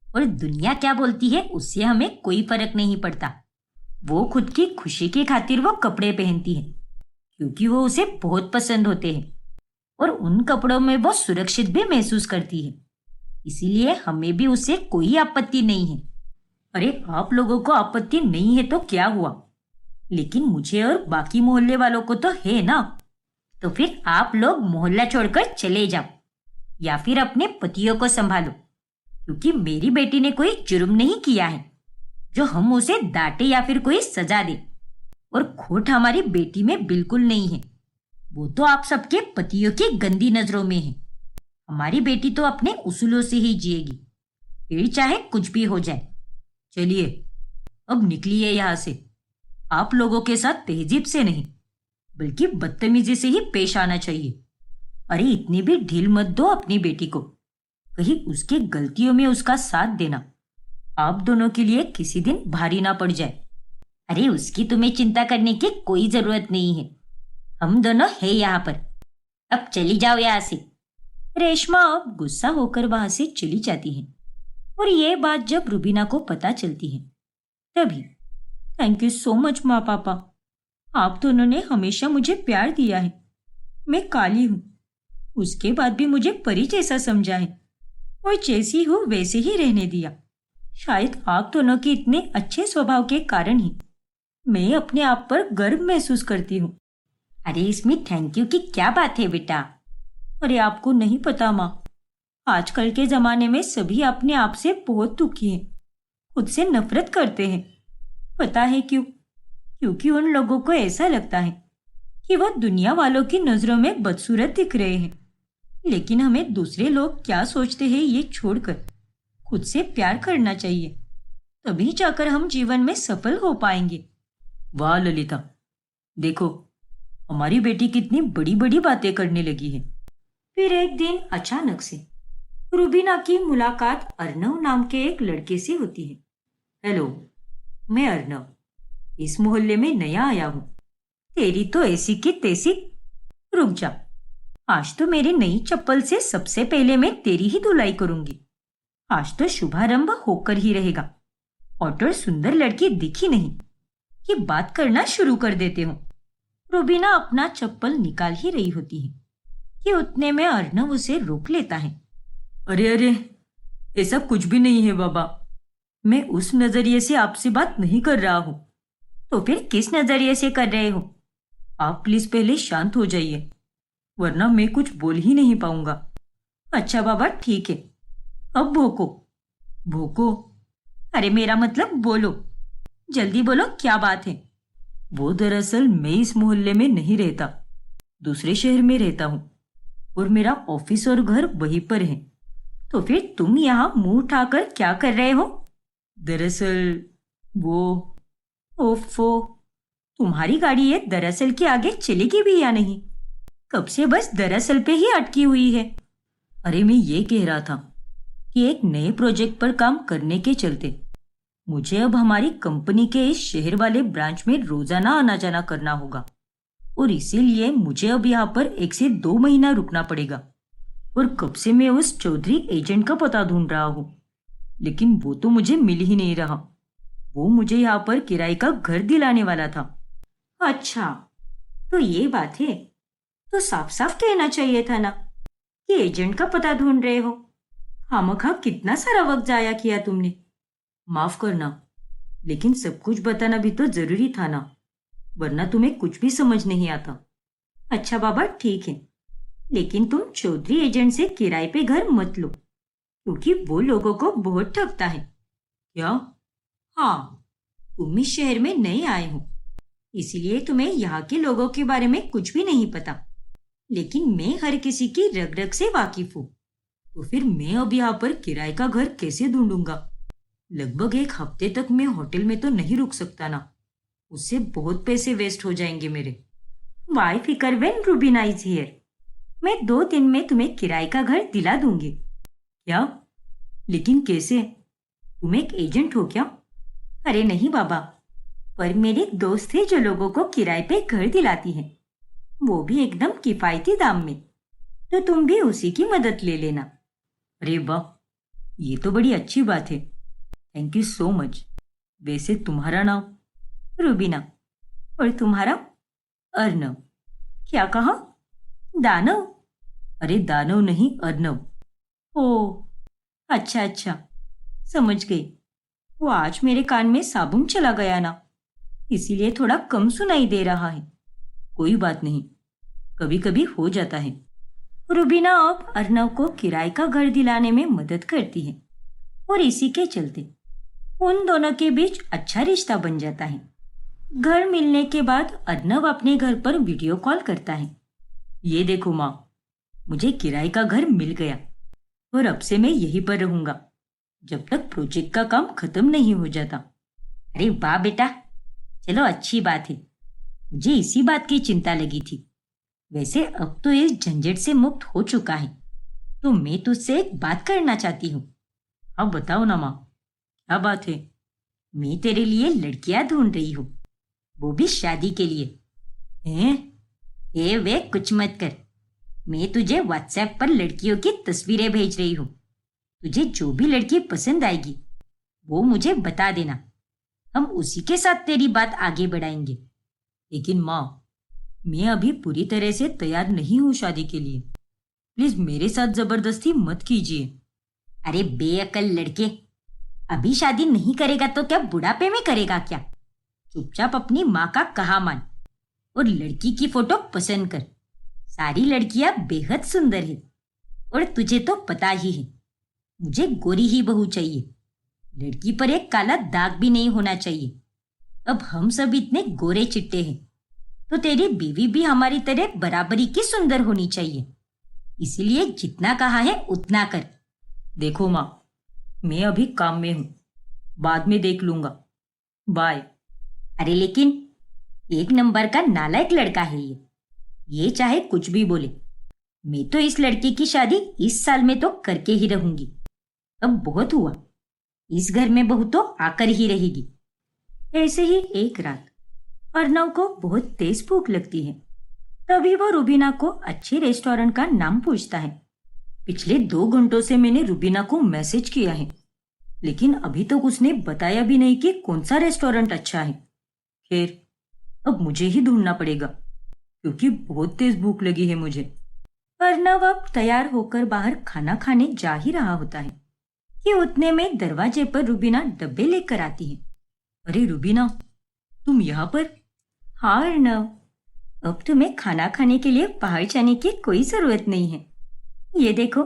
और दुनिया क्या बोलती है उससे हमें कोई फर्क नहीं पड़ता। वो खुद की खुशी की खातिर वो कपड़े पहनती है, क्योंकि वो उसे बहुत पसंद होते हैं और उन कपड़ों में वो सुरक्षित भी महसूस करती है। इसीलिए हमें भी उससे कोई आपत्ति नहीं है। अरे आप लोगों को आपत्ति नहीं है तो क्या हुआ, लेकिन मुझे और बाकी मोहल्ले वालों को तो है ना। तो फिर आप लोग मोहल्ला छोड़कर चले जाओ या फिर अपने पतियों को संभालो, क्योंकि मेरी बेटी ने कोई जुर्म नहीं किया है जो हम उसे डांटे या फिर कोई सजा दे। और खोट हमारी बेटी में बिल्कुल नहीं है, वो तो आप सबके पतियों की गंदी नजरों में है। हमारी बेटी तो अपने उसूलों से ही जिएगी, फिर चाहे कुछ भी हो जाए। चलिए अब निकलिए यहाँ से। आप लोगों के साथ तहजीब से नहीं बल्कि बदतमीजी से ही पेश आना चाहिए। अरे इतनी भी ढील मत दो अपनी बेटी को, कहीं उसके गलतियों में उसका साथ देना आप दोनों के लिए किसी दिन भारी ना पड़ जाए। अरे उसकी तुम्हें चिंता करने की कोई जरूरत नहीं है, हम दोनों है यहाँ पर। अब चली जाओ यहाँ से। रेशमा अब गुस्सा होकर वहां से चली जाती है और ये बात जब रूबीना को पता चलती है तभी, थैंक यू सो मच माँ पापा, आप दोनों ने हमेशा मुझे प्यार दिया है। मैं काली हूँ, उसके बाद भी मुझे परी जैसा समझा है और जैसी हूँ वैसे ही रहने दिया। शायद आप दोनों के इतने अच्छे स्वभाव के कारण ही मैं अपने आप पर गर्व महसूस करती हूँ। अरे इसमें थैंक यू की क्या बात है बेटा? अरे आपको नहीं पता माँ, आजकल के जमाने में सभी अपने आप से बहुत दुखी हैं, खुद से नफरत करते हैं। पता है क्यों? क्योंकि उन लोगों को ऐसा लगता है कि वो दुनिया वालों की नजरों में बदसूरत दिख रहे हैं। लेकिन हमें दूसरे लोग क्या सोचते हैं ये छोड़कर खुद से प्यार करना चाहिए, तभी जाकर हम जीवन में सफल हो पाएंगे। वाह ललिता, देखो हमारी बेटी कितनी बड़ी बड़ी बातें करने लगी है। फिर एक दिन अचानक से रूबीना की मुलाकात अर्नव नाम के एक लड़के से होती है। हेलो, मैं अर्नव, इस मोहल्ले में नया आया हूँ। तेरी तो ऐसी की तैसी। रुक जा, आज तो मेरी नई चप्पल से सबसे पहले मैं तेरी ही धुलाई करूंगी। आज तो शुभारंभ होकर ही रहेगा। और सुंदर लड़की दिखी नहीं कि बात करना शुरू कर देते हो। रूबीना अपना चप्पल निकाल ही रही होती है कि उतने में अर्नव उसे रोक लेता है। अरे अरे, ऐसा कुछ भी नहीं है बाबा। मैं उस नजरिए से आपसे बात नहीं कर रहा हूँ। तो फिर किस नजरिए से कर रहे हो? आप प्लीज पहले शांत हो जाइए, वरना मैं कुछ बोल ही नहीं पाऊंगा। अच्छा बाबा ठीक है, अब भोको। भोको? अरे मेरा मतलब बोलो, जल्दी बोलो क्या बात है। वो दरअसल मैं इस मोहल्ले में नहीं रहता, दूसरे शहर में रहता हूँ, और मेरा ऑफिस और घर वहीं पर है। तो फिर तुम यहाँ मुंह उठाकर क्या कर रहे हो? दरअसल वो ओफो, तुम्हारी गाड़ी ये दरअसल के आगे चलेगी भी या नहीं? कब से बस दरअसल पे ही अटकी हुई है। अरे मैं ये कह रहा था कि एक नए प्रोजेक्ट पर काम करने के चलते मुझे अब हमारी कंपनी के इस शहर वाले ब्रांच में रोजाना आना जाना करना होगा, और इसीलिए मुझे अब यहाँ पर 1 से 2 महीना रुकना पड़ेगा। और कब से मैं उस चौधरी एजेंट का पता ढूंढ रहा हूँ, लेकिन वो तो मुझे मिल ही नहीं रहा। वो मुझे यहाँ पर किराए का घर दिलाने वाला था। अच्छा, तो ये बात है। तो साफ साफ कहना चाहिए था ना कि एजेंट का पता ढूंढ रहे हो। खामखा कितना सारा वक्त जाया किया तुमने। माफ करना, लेकिन सब कुछ बताना भी तो जरूरी था ना, वरना तुम्हें कुछ भी समझ नहीं आता। अच्छा बाबा ठीक है, लेकिन तुम चौधरी एजेंट से किराए पे घर मत लो, क्योंकि वो लोगों को बहुत ठगता है। क्या? हाँ, तुम इस शहर में नए आए हो, इसीलिए तुम्हें यहाँ के लोगों के बारे में कुछ भी नहीं पता। लेकिन मैं हर किसी की रग रग से वाकिफ हूँ। तो फिर मैं अब यहाँ पर किराए का घर कैसे ढूंढूंगा? लगभग 1 हफ्ते तक मैं होटल में तो नहीं रुक सकता ना, उससे बहुत पैसे वेस्ट हो जाएंगे मेरे। वाई फिकर व्हेन रूबीना इज हियर। मैं 2 दिन में तुम्हें किराए का घर दिला दूंगी। क्या? लेकिन कैसे? तुम एक एजेंट हो क्या? अरे नहीं बाबा, पर मेरे दोस्त है जो लोगों को किराए पे घर दिलाती है, वो भी एकदम किफायती दाम में। तो तुम भी उसी की मदद ले लेना। अरे वाह, ये तो बड़ी अच्छी बात है। Thank you so much. वैसे तुम्हारा नाम? रूबीना। और तुम्हारा? अर्नव। क्या कहा? दानव? अरे दानव नहीं, अर्नव। ओ अच्छा अच्छा, समझ गई। वो आज मेरे कान में साबुन चला गया ना, इसीलिए थोड़ा कम सुनाई दे रहा है। कोई बात नहीं, कभी कभी हो जाता है। रूबीना अब अर्नव को किराए का घर दिलाने में मदद करती है, और इसी के चलते उन दोनों के बीच अच्छा रिश्ता बन जाता है। घर मिलने के बाद अर्नव अपने घर पर वीडियो कॉल करता है। ये देखो माँ, मुझे किराए का घर मिल गया, और अब से मैं यहीं पर रहूंगा जब तक प्रोजेक्ट का काम खत्म नहीं हो जाता। अरे वाह बेटा, चलो अच्छी बात है। मुझे इसी बात की चिंता लगी थी। वैसे अब तो इस झंझट से मुक्त हो चुका है, तो मैं तुझसे एक बात करना चाहती हूँ। अब बताओ ना माँ, क्या बात है? मैं तेरे लिए लड़कियां ढूंढ रही हूँ, वो भी शादी के लिए। हैं? वे कुछ मत कर। मैं तुझे व्हाट्सएप पर लड़कियों की तस्वीरें भेज रही हूँ। तुझे जो भी लड़की पसंद आएगी वो मुझे बता देना, हम उसी के साथ तेरी बात आगे बढ़ाएंगे। लेकिन माँ, मैं अभी पूरी तरह से तैयार नहीं हूँ शादी के लिए। प्लीज मेरे साथ जबरदस्ती मत कीजिए। अरे बेअकल लड़के, अभी शादी नहीं करेगा तो क्या बुढ़ापे में करेगा क्या? चुपचाप अपनी माँ का कहा मान और लड़की की फोटो पसंद कर। सारी लड़कियां बेहद सुंदर है, और तुझे तो पता ही है मुझे गोरी ही बहू चाहिए। लड़की पर एक काला दाग भी नहीं होना चाहिए। अब हम सब इतने गोरे चिट्टे हैं, तो तेरी बीवी भी हमारी तरह बराबरी की सुंदर होनी चाहिए। इसलिए जितना कहा है उतना कर। देखो माँ, मैं अभी काम में हूँ, बाद में देख लूंगा। बाय। अरे लेकिन एक नंबर का नालायक लड़का है ये चाहे कुछ भी बोले। मैं तो इस लड़के की शादी इस साल में तो करके ही रहूंगी। अब बहुत हुआ, इस घर में बहू तो आकर ही रहेगी। ऐसे ही एक रात अर्नव को बहुत तेज भूख लगती है। तभी वो रूबीना को अच्छे रेस्टोरेंट का नाम पूछता है। पिछले 2 घंटों से मैंने रूबीना को मैसेज किया है, लेकिन अभी तक उसने बताया भी नहीं कि कौन सा रेस्टोरेंट अच्छा है। खैर, अब मुझे ही ढूंढना पड़ेगा, क्योंकि बहुत तेज भूख लगी है मुझे। अर्नव अब तैयार होकर बाहर खाना खाने जा ही रहा होता है कि उतने में दरवाजे पर रुबीना डब्बे लेकर आती है। अरे रुबीना, तुम यहाँ पर? हाँ अर्नव, अब तुम्हें खाना खाने के लिए बाहर जाने की कोई जरूरत नहीं है। ये देखो,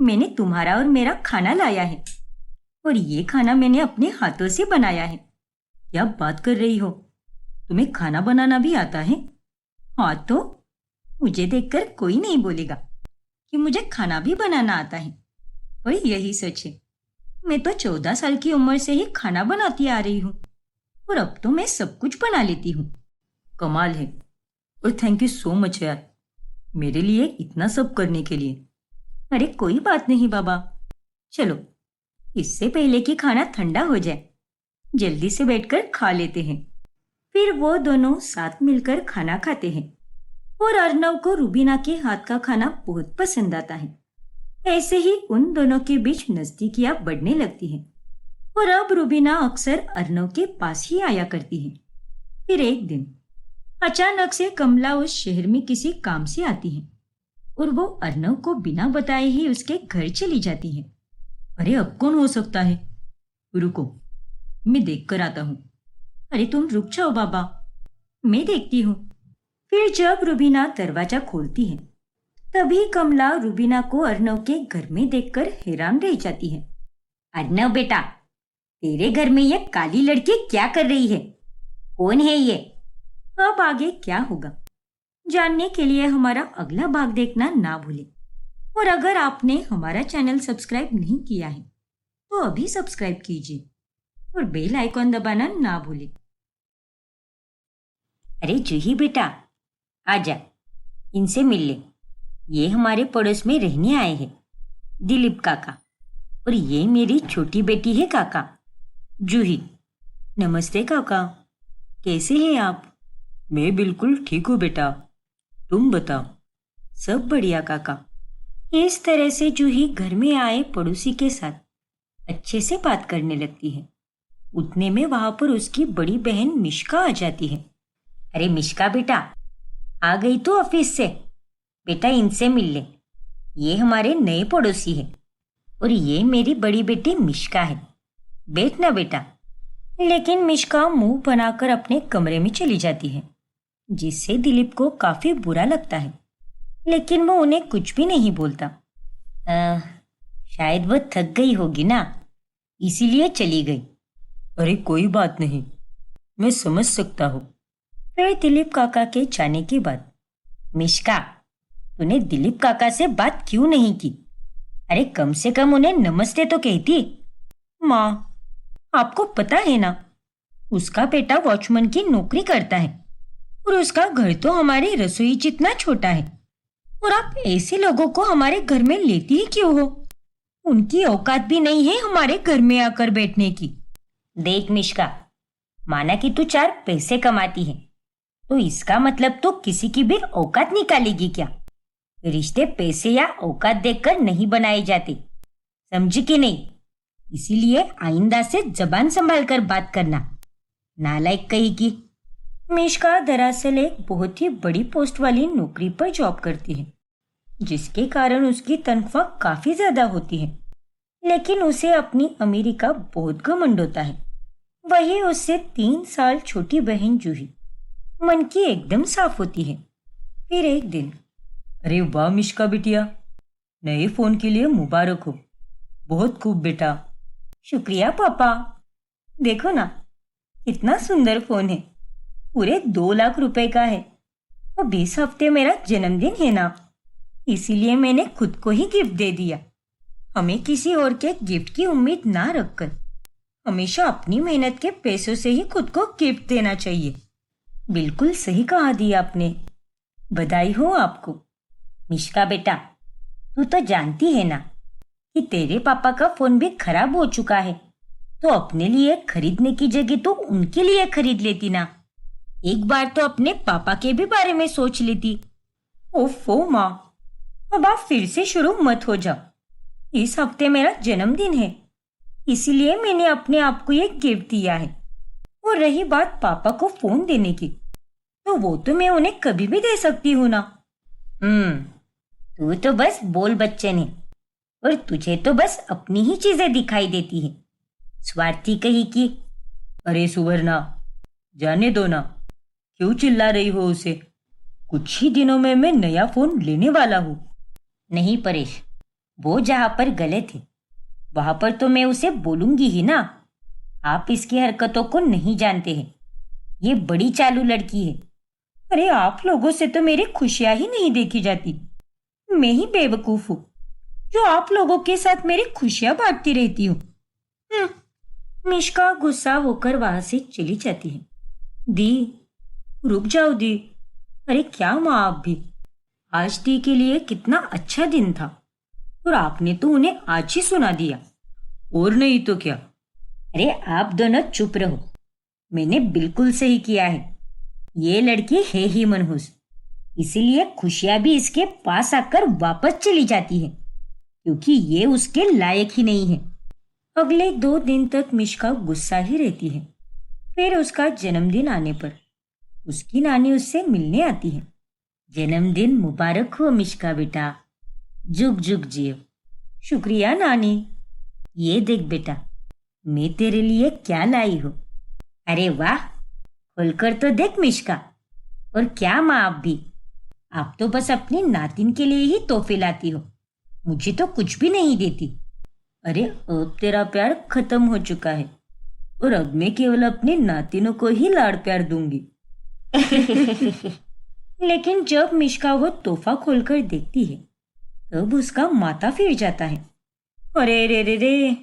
मैंने तुम्हारा और मेरा खाना लाया है, और ये खाना मैंने अपने हाथों से बनाया है। क्या बात कर रही हो? तुम्हें खाना बनाना भी आता है? हाँ तो मुझे देखकर कोई नहीं बोलेगा कि मुझे खाना भी बनाना आता है, और यही सच है। मैं तो 14 साल की उम्र से ही खाना बनाती आ रही हूँ, और अब तो मैं सब कुछ बना लेती हूँ। कमाल है, और थैंक यू सो मच यार, मेरे लिए इतना सब करने के लिए। अरे कोई बात नहीं बाबा, चलो इससे पहले कि खाना ठंडा हो जाए जल्दी से बैठकर खा लेते हैं। फिर वो दोनों साथ मिलकर खाना खाते हैं, और अर्नव को रुबीना के हाथ का खाना बहुत पसंद आता है। ऐसे ही उन दोनों के बीच नजदीकियां बढ़ने लगती हैं, और अब रुबीना अक्सर अर्नव के पास ही आया करती है। फिर एक दिन अचानक से कमला उस शहर में किसी काम से आती है, और वो अर्नव को बिना बताए ही उसके घर चली जाती है। अरे अब कौन हो सकता है? रुको, मैं देख कर आता हूँ। अरे तुम रुक जाओ बाबा, मैं देखती हूँ। फिर जब रुबीना दरवाजा खोलती है, तभी कमला रुबीना को अर्नव के घर में देखकर हैरान रह जाती है। अर्नव बेटा, तेरे घर में ये काली लड़की क्या कर रही है? कौन है ये? अब आगे क्या होगा जानने के लिए हमारा अगला भाग देखना ना भूलें। और अगर आपने हमारा चैनल सब्सक्राइब नहीं किया है तो अभी सब्सक्राइब कीजिए और बेल आइकॉन दबाना ना भूलें। अरे जूही बेटा, आजा, इनसे मिल ले। ये हमारे पड़ोस में रहने आए हैं, दिलीप काका, और ये मेरी छोटी बेटी है काका, जूही। नमस्ते काका, कैसे हैं आप? मैं बिल्कुल ठीक हूँ बेटा, तुम बताओ। सब बढ़िया काका। इस तरह से जूही घर में आए पड़ोसी के साथ अच्छे से बात करने लगती है। उतने में वहां पर उसकी बड़ी बहन मिश्का आ जाती है। अरे मिश्का बेटा, आ गई तू ऑफिस से? बेटा इनसे मिल ले, ये हमारे नए पड़ोसी है, और ये मेरी बड़ी बेटी मिश्का है। बैठ ना बेटा। लेकिन मिश्का मुंह बनाकर अपने कमरे में चली जाती है, जिससे दिलीप को काफी बुरा लगता है, लेकिन वो उन्हें कुछ भी नहीं बोलता। शायद वो थक गई होगी ना, इसीलिए चली गई। अरे कोई बात नहीं, मैं समझ सकता हूँ। फिर दिलीप काका के जाने के बाद, मिश्का, तूने दिलीप काका से बात क्यों नहीं की? अरे कम से कम उन्हें नमस्ते तो कहती। माँ, आपको पता है ना, उसका बेटा वॉचमैन की नौकरी करता है, और उसका घर तो हमारी रसोई जितना छोटा है, और आप ऐसे लोगों को हमारे घर में लेती ही क्यों हो? उनकी औकात भी नहीं है हमारे घर में आकर बैठने की। देख मिश्का, माना कि तू 4 पैसे कमाती है, तो इसका मतलब तो किसी की भी औकात निकालेगी क्या? रिश्ते पैसे या औकात देखकर नहीं बनाए जाते, समझी कि नहीं? इसीलिए आइंदा से जबान संभाल कर बात करना, नालायक कहेगी। मिश्का दरअसल एक बहुत ही बड़ी पोस्ट वाली नौकरी पर जॉब करती है, जिसके कारण उसकी तनख्वाह काफी ज्यादा होती है, लेकिन उसे अपनी अमीरी का बहुत घमंड होता है। वही उससे 3 साल छोटी बहन जूही मन की एकदम साफ होती है। फिर एक दिन, अरे वाह मिश्का बिटिया, नए फोन के लिए मुबारक हो। बहुत खूब बेटा। शुक्रिया पापा। देखो ना, कितना सुंदर फोन है, पूरे 2 लाख रुपए का है। अब इस हफ्ते मेरा जन्मदिन है ना, इसीलिए मैंने खुद को ही गिफ्ट दे दिया। हमें किसी और के गिफ्ट की उम्मीद ना रखकर हमेशा अपनी मेहनत के पैसों से ही खुद को गिफ्ट देना चाहिए। बिल्कुल सही कहा दिया आपने, बधाई हो आपको। मिश्का बेटा, तू तो जानती है ना कि तेरे पापा का फोन भी खराब हो चुका है, तो अपने लिए खरीदने की जगह तो उनके लिए खरीद लेती ना। एक बार तो अपने पापा के भी बारे में सोच लेती। ओफो माँ, अब आप फिर से शुरू मत हो जाओ। इस हफ्ते मेरा जन्मदिन है, इसीलिए मैंने अपने आप को एक गिफ्ट दिया है। और रही बात पापा को फोन देने की, तो वो तो मैं उन्हें कभी भी दे सकती हूँ ना। तू तो बस बोल बच्चे ने, और तुझे तो बस अपनी ही चीजें दिखाई देती है, स्वार्थी कहीं की। अरे सुवर्णा, जाने दो ना, क्यों चिल्ला रही हो उसे? कुछ ही दिनों में मैं नया फोन लेने वाला हूँ। नहीं परेश, वो जहां पर गलत है वहां पर तो मैं उसे बोलूंगी ही ना। आप इसकी हरकतों को नहीं जानते हैं, ये बड़ी चालू लड़की है। अरे आप लोगों से तो मेरी खुशियां ही नहीं देखी जाती। मैं ही बेवकूफ हूँ जो आप लोगों के साथ मेरी खुशियां बांटती रहती हूँ। मिष्का गुस्सा होकर वहां से चली जाती है। दी, रुक जाओ दी। अरे क्या माँ, आप भी। आज दी के लिए कितना अच्छा दिन था और आपने तो उन्हें आज ही सुना दिया। और नहीं तो क्या। अरे आप दोनों चुप रहो, मैंने बिल्कुल सही किया है। ये लड़की है ही मनहूस, इसीलिए खुशियां भी इसके पास आकर वापस चली जाती है, क्योंकि ये उसके लायक ही नहीं है। अगले 2 दिन तक मिष्का गुस्सा ही रहती है। फिर उसका जन्मदिन आने पर उसकी नानी उससे मिलने आती है। जन्मदिन मुबारक हो मिष्का बेटा, जुग जुग जियो। शुक्रिया नानी। ये देख बेटा, मैं तेरे लिए क्या लाई हूँ। अरे वाह, खोलकर तो देख मिष्का। और क्या माँ, आप भी। आप तो बस अपनी नातिन के लिए ही तोहफे लाती हो, मुझे तो कुछ भी नहीं देती। अरे अब तेरा प्यार खत्म हो चुका है और अब मैं केवल अपनी नातिनों को ही लाड़ प्यार दूंगी। लेकिन जब मिष्का वो तोहफा खोलकर देखती है तब उसका माथा फिर जाता है। अरे रे रे रे,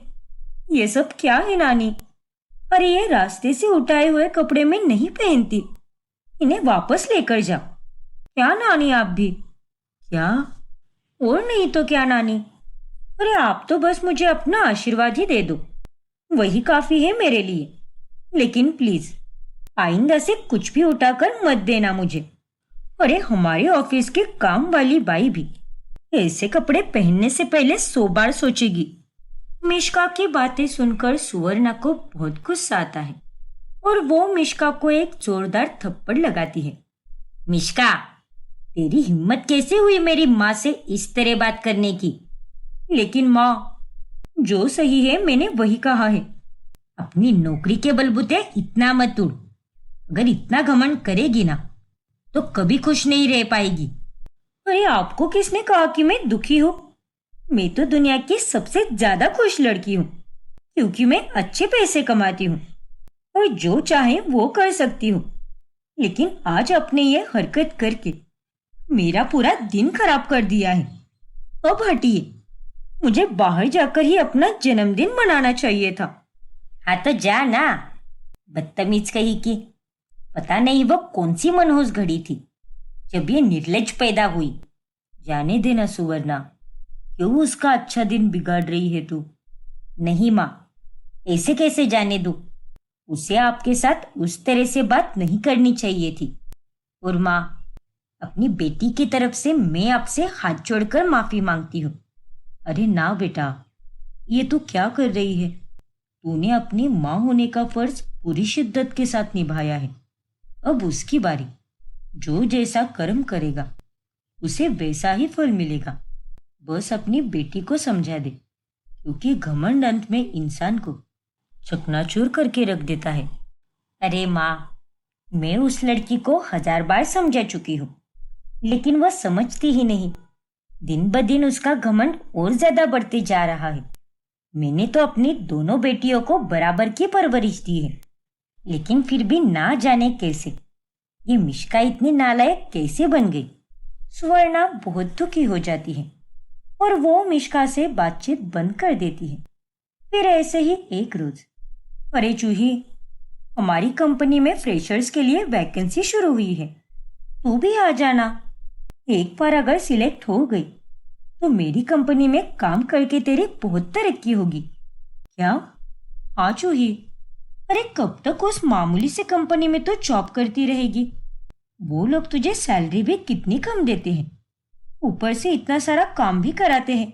ये सब क्या है नानी? अरे ये रास्ते से उठाए हुए कपड़े में नहीं पहनती, इन्हें वापस लेकर जाओ। क्या नानी, आप भी। क्या? और नहीं तो क्या नानी। अरे आप तो बस मुझे अपना आशीर्वाद ही दे दो, वही काफी है मेरे लिए। लेकिन प्लीज आइंदा से कुछ भी उठाकर मत देना मुझे। अरे हमारे ऑफिस की काम वाली बाई भी ऐसे कपड़े पहनने से पहले 100 बार सोचेगी। मिष्का की बातें सुनकर सुवर्णा को बहुत गुस्सा आता है और वो मिष्का को एक जोरदार थप्पड़ लगाती है। मिष्का, तेरी हिम्मत कैसे हुई मेरी माँ से इस तरह बात करने की? लेकिन माँ, जो सही है मैंने वही कहा है। अपनी नौकरी के बलबूते इतना मत उड़। अगर इतना घमंड करेगी ना तो कभी खुश नहीं रह पाएगी। अरे आपको किसने कहा कि मैं दुखी हूँ? मैं तो दुनिया की सबसे ज्यादा खुश लड़की हूँ, क्योंकि मैं अच्छे पैसे कमाती हूँ और जो चाहे वो कर सकती हूँ। लेकिन आज अपने ये हरकत करके मेरा पूरा दिन खराब कर दिया है। अब हटिए, मुझे बाहर जाकर ही अपना जन्मदिन मनाना चाहिए था। हाँ तो जा ना, बदतमीज कहीं की। पता नहीं वो कौन सी मनहूस घड़ी थी जब ये निर्लज्ज पैदा हुई। जाने देना सुवर्णा, क्यों उसका अच्छा दिन बिगाड़ रही है तू? नहीं माँ, ऐसे कैसे जाने दूं? उसे आपके साथ उस तरह से बात नहीं करनी चाहिए थी। और माँ, अपनी बेटी की तरफ से मैं आपसे हाथ जोड़कर माफी मांगती हूँ। अरे ना बेटा, ये तू क्या कर रही है? तूने अपनी माँ होने का फर्ज पूरी शिद्दत के साथ निभाया है। अब उसकी बारी। जो जैसा कर्म करेगा उसे वैसा ही फल मिलेगा। बस अपनी बेटी को समझा दे, क्योंकि घमंड अंत में इंसान को चकनाचूर करके रख देता है। अरे माँ, मैं उस लड़की को 1000 बार समझा चुकी हूँ, लेकिन वह समझती ही नहीं। दिन ब दिन उसका घमंड और ज्यादा बढ़ते जा रहा है। मैंने तो अपनी दोनों बेटियों को बराबर की परवरिश दी है, लेकिन फिर भी ना जाने कैसे ये मिष्का इतनी नालायक कैसे बन गई। सुवर्णा बहुत दुखी हो जाती है और वो मिष्का से बातचीत बंद कर देती है। फिर ऐसे ही एक रोज, अरे जूही, हमारी कंपनी में फ्रेशर्स के लिए वैकेंसी शुरू हुई है, तू भी आ जाना। एक बार अगर सिलेक्ट हो गई तो मेरी कंपनी में काम करके तेरी बहुत तरक्की होगी। क्या? हाँ जूही। अरे कब तक उस मामूली से कंपनी में तो जॉब करती रहेगी? वो लोग तुझे सैलरी भी कितनी कम देते हैं, ऊपर से इतना सारा काम भी कराते हैं।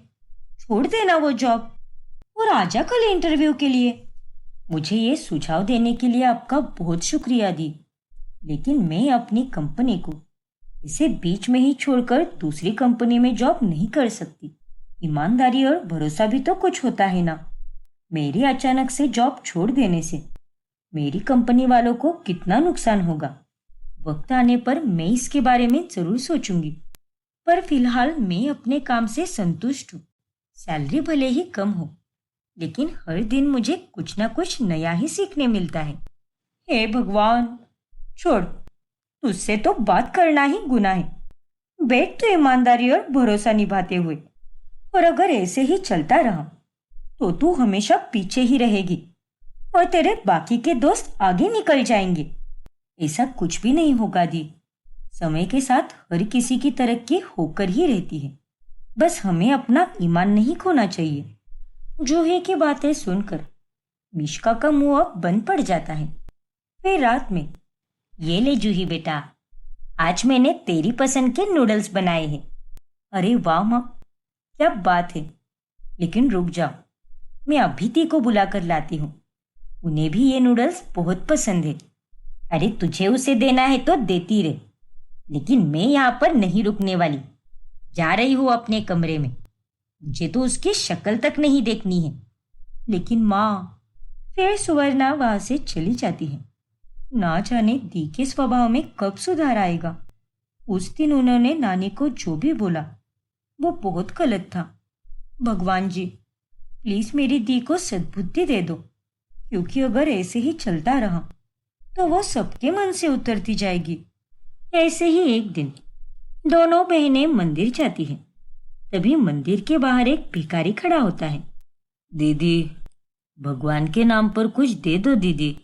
छोड़ देना वो जॉब और आजा कल इंटरव्यू के लिए। मुझे ये सुझाव देने के लिए आपका बहुत शुक्रिया दी, लेकिन मैं अपनी कंपनी को इसे बीच में ही छोड़कर दूसरी कंपनी में जॉब नहीं कर सकती। ईमानदारी और भरोसा भी तो कुछ होता है ना। मेरी अचानक से जॉब छोड़ देने से मेरी कंपनी वालों को कितना नुकसान होगा। वक्त आने पर मैं इसके बारे में जरूर सोचूंगी, पर फिलहाल मैं अपने काम से संतुष्ट हूँ। सैलरी भले ही कम हो, लेकिन हर दिन मुझे कुछ ना कुछ नया ही सीखने मिलता है। हे भगवान, छोड़, तुझसे तो बात करना ही गुनाह है। बैठ तो ईमानदारी और भरोसा निभाते हुए, और अगर ऐसे ही चलता रहा तो तू हमेशा पीछे ही रहेगी और तेरे बाकी के दोस्त आगे निकल जाएंगे। ऐसा कुछ भी नहीं होगा दी। समय के साथ हर किसी की तरक्की होकर ही रहती है। बस हमें अपना ईमान नहीं खोना चाहिए। जूही की बातें सुनकर मिश्का का मुंह अब बंद पड़ जाता है। फिर रात में, ये ले जूही बेटा, आज मैंने तेरी पसंद के नूडल्स बनाए हैं। अरे वाह माँ, क्या बात है। लेकिन रुक जाओ, मैं अभी ती को बुला कर लाती हूँ। उन्हें भी ये नूडल्स बहुत पसंद है। अरे तुझे उसे देना है तो देती रहे, लेकिन मैं यहाँ पर नहीं रुकने वाली। जा रही हूँ अपने कमरे में। मुझे तो उसकी शक्ल तक नहीं देखनी है। लेकिन माँ, फिर सुवर्णा वहां से चली जाती है। ना जाने दी के स्वभाव में कब सुधार आएगा। उस दिन उन्होंने नानी को जो भी बोला वो बहुत गलत था। भगवान जी, प्लीज मेरी दी को सद्बुद्धि दे दो, क्योंकि अगर ऐसे ही चलता रहा तो वो सबके मन से उतरती जाएगी। ऐसे ही एक दिन दोनों बहनें मंदिर जाती हैं। तभी मंदिर के बाहर एक भिखारी खड़ा होता है। दीदी, भगवान के नाम पर कुछ दे दो दीदी,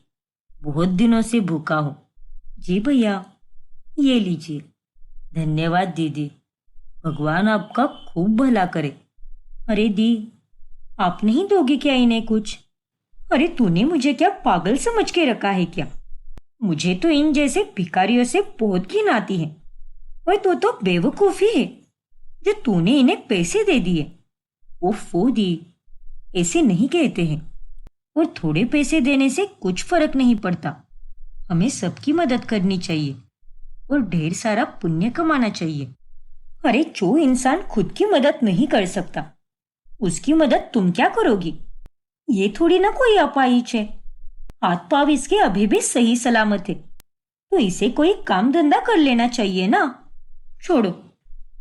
बहुत दिनों से भूखा हूँ। जी भैया, ये लीजिए। धन्यवाद दीदी, भगवान आपका खूब भला करे। अरे दी, आप नहीं दोगे क्या इन्हें कुछ? अरे तूने मुझे क्या पागल समझ के रखा है क्या? मुझे तो इन जैसे भिखारियों से बहुत घिन आती है। और तू तो बेवकूफी है जो तूने इन्हें पैसे दे दिए। ओफो दी, ऐसे नहीं कहते हैं। और थोड़े पैसे देने से कुछ फर्क नहीं पड़ता। हमें सबकी मदद करनी चाहिए और ढेर सारा पुण्य कमाना चाहिए। अरे जो इंसान खुद की मदद नहीं कर सकता, उसकी मदद तुम क्या करोगी? ये थोड़ी ना कोई अपाहिज है। हाथ पाव इसके अभी भी सही सलामत है, तो इसे कोई काम धंधा कर लेना चाहिए ना। छोड़ो,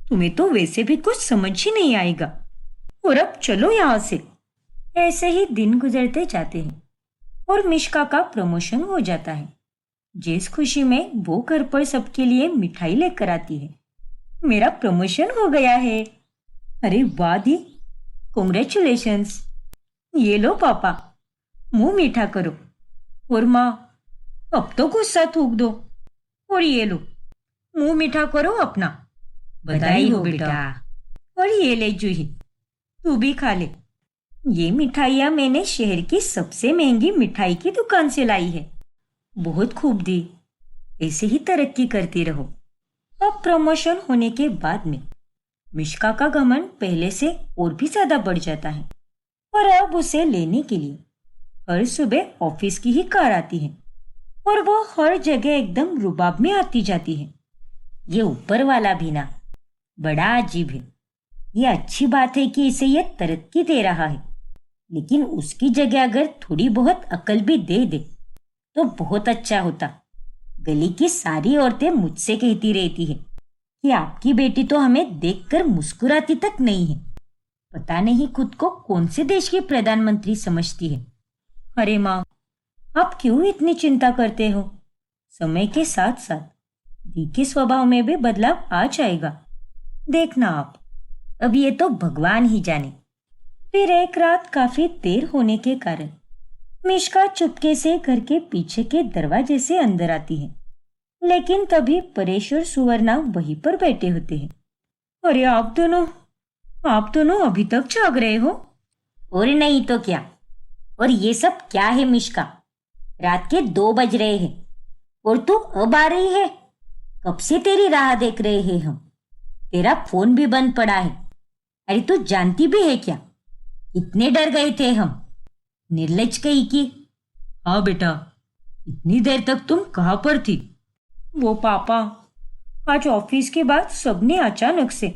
तुम्हें तो वैसे भी कुछ समझ ही नहीं आएगा। और अब चलो यहाँ से। ऐसे ही दिन गुजरते जाते हैं और मिश्का का प्रमोशन हो जाता है। जिस खुशी में वो घर पर सबके लिए मिठाई लेकर आती है। मेरा प्रमोशन हो गया है। अरे वाह दी, कॉन्ग्रेचुलेशंस। ये लो पापा, मुंह मीठा करो। और माँ, अब तो गुस्सा थूक दो। और ये लो, मुंह मीठा करो अपना। बधाई हो बेटा। और ये ले जूही, तू भी खा ले। ये मिठाइयाँ मैंने शहर की सबसे महंगी मिठाई की दुकान से लाई है। बहुत खूब दी, ऐसे ही तरक्की करती रहो। अब प्रमोशन होने के बाद में मिश्का का घमंड पहले से और भी ज्यादा बढ़ जाता है। और अब उसे लेने के लिए हर सुबह ऑफिस की ही कार आती है और वो हर जगह एकदम रुबाब में आती जाती है। ये ऊपर वाला भी ना बड़ा अजीब है। ये अच्छी बात है कि इसे ये तरक्की दे रहा है, लेकिन उसकी जगह अगर थोड़ी बहुत अकल भी दे दे तो बहुत अच्छा होता। गली की सारी औरतें मुझसे कहती रहती है कि आपकी बेटी तो हमें देखकर मुस्कुराती तक नहीं है। पता नहीं खुद को कौन से देश की प्रधानमंत्री समझती है। अरे माँ, आप क्यों इतनी चिंता करते हो? समय के साथ साथ दी के स्वभाव में भी बदलाव आ जाएगा, देखना आप। अब ये तो भगवान ही जाने। फिर एक रात काफी देर होने के कारण मिश्का चुपके से घर के पीछे के दरवाजे से अंदर आती है, लेकिन तभी परेश और सुवर्णा वहीं पर बैठे होते हैं। अरे आप दोनों अभी तक जाग रहे हो? और नहीं तो क्या। और ये सब क्या है मिश्का? रात के 2 बज रहे हैं और तू अब आ रही है? कब से तेरी राह देख रहे हैं हम। तेरा फोन भी बंद पड़ा है। अरे तू जानती भी है क्या इतने डर गए थे हम? निर्लज कही की। हाँ बेटा, इतनी देर तक तुम कहाँ पर थी? वो पापा, आज ऑफिस के बाद सबने अचानक से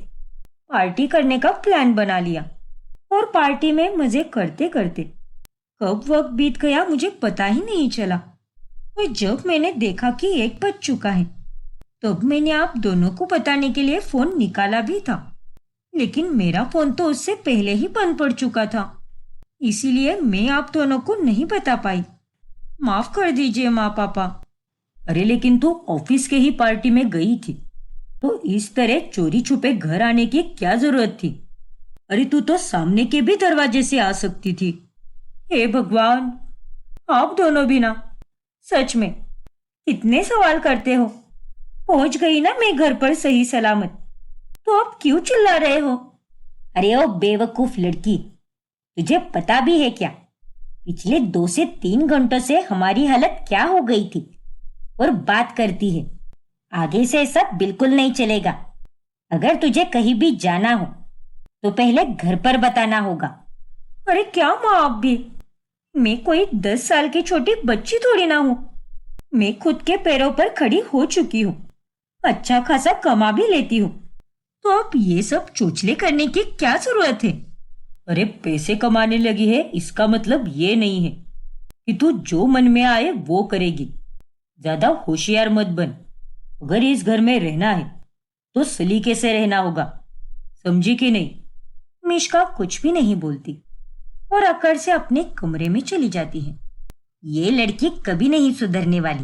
पार्टी करने का प्लान बना लिया। और पार्टी में मजे करते करते कब वक्त बीत गया मुझे पता ही नहीं चला। और जब मैंने देखा कि 1 बज चुका है, तब मैंने आप दोनों को बताने के लिए फोन निकाला भी था, लेकिन मेरा फोन तो उससे पहले ही बंद पड़ चुका था, इसीलिए मैं आप दोनों को नहीं बता पाई। माफ कर दीजिए माँ पापा। अरे लेकिन तू ऑफिस के ही पार्टी में गई थी, तो इस तरह चोरी छुपे घर आने की क्या जरूरत थी? अरे तू तो सामने के भी दरवाजे से आ सकती थी। हे भगवान, आप दोनों भी ना, सच में कितने सवाल करते हो। पहुंच गई ना मैं घर पर सही सलामत, तो अब क्यों चिल्ला रहे हो? अरे ओ बेवकूफ लड़की, तुझे पता भी है क्या पिछले 2 से 3 घंटों से हमारी हालत क्या हो गई थी? और बात करती है। आगे से सब बिल्कुल नहीं चलेगा। अगर तुझे कहीं भी जाना हो तो पहले घर पर बताना होगा। अरे क्या माँ, आप भी? मैं कोई 10 साल की छोटी बच्ची थोड़ी ना हूँ। मैं खुद के पैरों पर खड़ी हो चुकी हूँ, अच्छा खासा कमा भी लेती हूँ, तो अब ये सब चोचले करने की क्या जरूरत है? अरे पैसे कमाने लगी है इसका मतलब ये नहीं है कि तू जो मन में आए वो करेगी। ज्यादा होशियार मत बन। अगर इस घर में रहना है तो सलीके से रहना होगा, समझी कि नहीं? मिष्का कुछ भी नहीं बोलती और अकड़ से अपने कमरे में चली जाती है। ये लड़की कभी नहीं सुधरने वाली,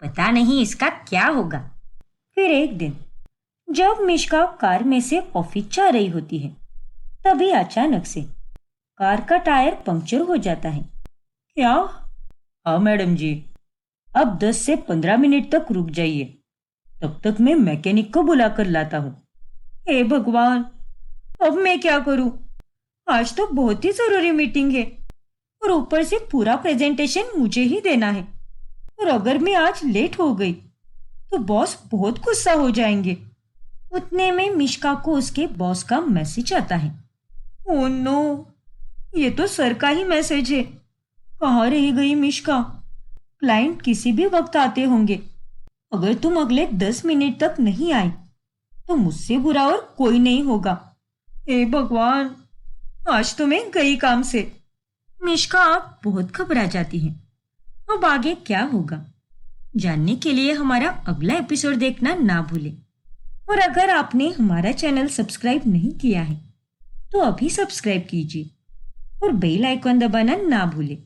पता नहीं इसका क्या होगा। फिर एक दिन जब मिष्का कार में से ऑफिस जा रही होती है, तभी अचानक से कार का टायर पंक्चर हो जाता है। क्या? हाँ मैडम जी, अब 10 से 15 मिनट तक रुक जाइए, तब तक मैं मैकेनिक को बुला कर लाता हूँ। हे भगवान, अब मैं क्या करूं? आज तो बहुत ही जरूरी मीटिंग है और ऊपर से पूरा प्रेजेंटेशन मुझे ही देना है, और अगर मैं आज लेट हो गई तो बॉस बहुत गुस्सा हो जाएंगे। उतने में मिष्का को उसके बॉस का मैसेज आता है। ओह नो, ये तो सर का ही मैसेज है। कहाँ रह गई मिष्का? क्लाइंट किसी भी वक्त आते होंगे। अगर तुम अगले 10 मिनट तक नहीं आई तो मुझसे बुरा और कोई नहीं होगा। हे भगवान, आज तो मैं गई काम से। मिष्का आप बहुत घबरा जाती है। अब आगे क्या होगा जानने के लिए हमारा अगला एपिसोड देखना ना भूलें। और अगर आपने हमारा चैनल सब्सक्राइब नहीं किया है तो अभी सब्सक्राइब कीजिए और बेल आइकॉन दबाना ना भूलें।